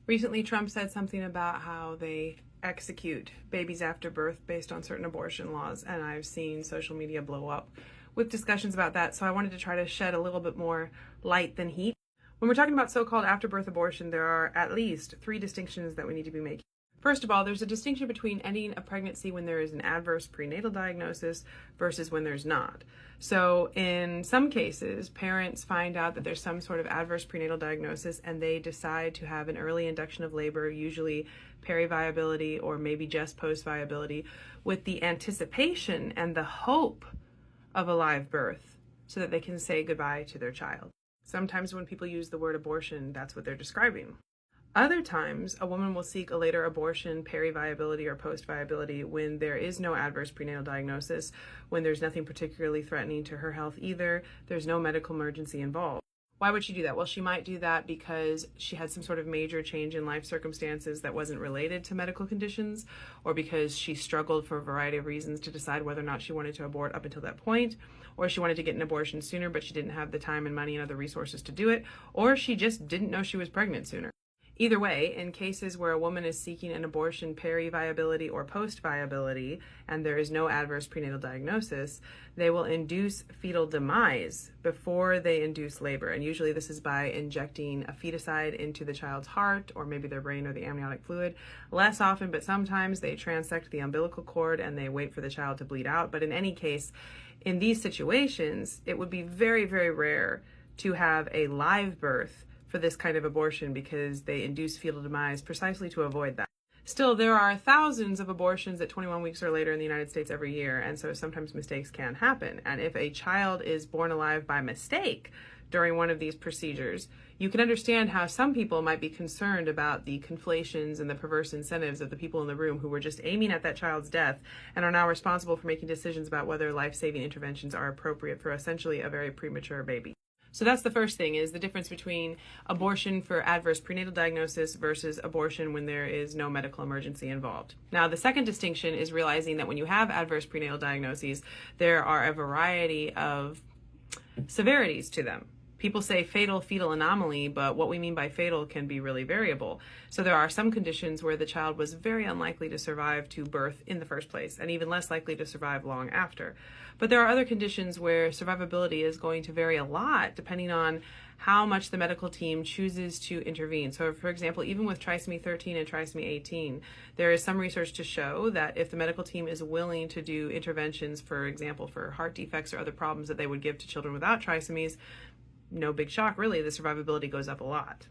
Recently, Trump said something about how they execute babies after birth based on certain abortion laws, and I've seen social media blow up with discussions about that, so I wanted to try to shed a little bit more light than heat. When we're talking about so-called after-birth abortion, there are at least 3 distinctions that we need to be making. First of all, there's a distinction between ending a pregnancy when there is an adverse prenatal diagnosis versus when there's not. So in some cases, parents find out that there's some sort of adverse prenatal diagnosis and they decide to have an early induction of labor, usually peri-viability or maybe just post-viability, with the anticipation and the hope of a live birth so that they can say goodbye to their child. Sometimes when people use the word abortion, that's what they're describing. Other times, a woman will seek a later abortion, peri-viability or post-viability, when there is no adverse prenatal diagnosis, when there's nothing particularly threatening to her health either, there's no medical emergency involved. Why would she do that? Well, she might do that because she had some sort of major change in life circumstances that wasn't related to medical conditions, or because she struggled for a variety of reasons to decide whether or not she wanted to abort up until that point, or she wanted to get an abortion sooner but she didn't have the time and money and other resources to do it, or she just didn't know she was pregnant sooner. Either way, in cases where a woman is seeking an abortion peri-viability or post-viability and there is no adverse prenatal diagnosis, they will induce fetal demise before they induce labor. And usually this is by injecting a feticide into the child's heart or maybe their brain or the amniotic fluid. Less often, but sometimes they transect the umbilical cord and they wait for the child to bleed out. But in any case, in these situations, it would be very, very rare to have a live birth for this kind of abortion because they induce fetal demise precisely to avoid that. Still, there are thousands of abortions at 21 weeks or later in the United States every year, and so sometimes mistakes can happen. And if a child is born alive by mistake during one of these procedures, you can understand how some people might be concerned about the conflations and the perverse incentives of the people in the room who were just aiming at that child's death and are now responsible for making decisions about whether life-saving interventions are appropriate for essentially a very premature baby. So that's the first thing, is the difference between abortion for adverse prenatal diagnosis versus abortion when there is no medical emergency involved. Now, the second distinction is realizing that when you have adverse prenatal diagnoses, there are a variety of severities to them. People say fatal fetal anomaly, but what we mean by fatal can be really variable. So there are some conditions where the child was very unlikely to survive to birth in the first place, and even less likely to survive long after. But there are other conditions where survivability is going to vary a lot depending on how much the medical team chooses to intervene. So for example, even with trisomy 13 and trisomy 18, there is some research to show that if the medical team is willing to do interventions, for example, for heart defects or other problems that they would give to children without trisomies, no big shock really, the survivability goes up a lot.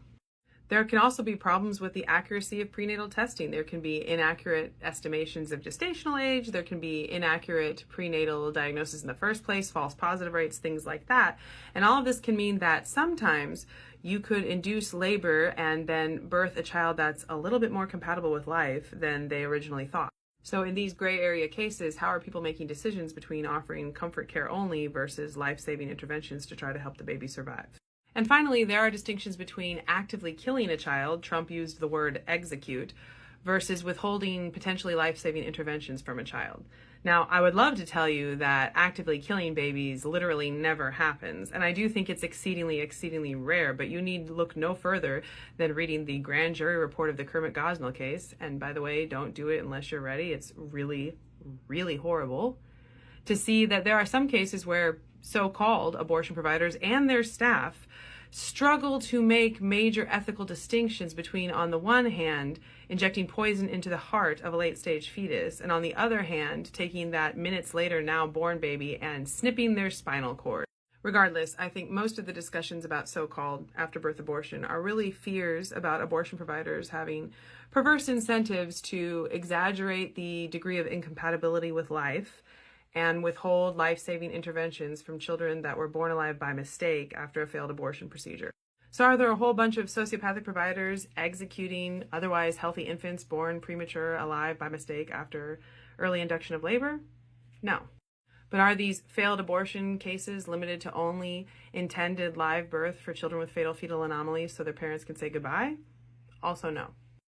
There can also be problems with the accuracy of prenatal testing. There can be inaccurate estimations of gestational age. There can be inaccurate prenatal diagnosis in the first place, false positive rates, things like that. And all of this can mean that sometimes you could induce labor and then birth a child that's a little bit more compatible with life than they originally thought. So in these gray area cases, how are people making decisions between offering comfort care only versus life-saving interventions to try to help the baby survive? And finally, there are distinctions between actively killing a child, Trump used the word execute, versus withholding potentially life-saving interventions from a child. Now, I would love to tell you that actively killing babies literally never happens, and I do think it's exceedingly, exceedingly rare, but you need look no further than reading the grand jury report of the Kermit Gosnell case, and by the way, don't do it unless you're ready. It's really, really horrible to see that there are some cases where so-called abortion providers and their staff struggle to make major ethical distinctions between, on the one hand, injecting poison into the heart of a late-stage fetus, and on the other hand, taking that minutes later now born baby and snipping their spinal cord. Regardless, I think most of the discussions about so-called after-birth abortion are really fears about abortion providers having perverse incentives to exaggerate the degree of incompatibility with life and withhold life-saving interventions from children that were born alive by mistake after a failed abortion procedure. So are there a whole bunch of sociopathic providers executing otherwise healthy infants born premature alive by mistake after early induction of labor? No. But are these failed abortion cases limited to only intended live birth for children with fatal fetal anomalies so their parents can say goodbye? Also no.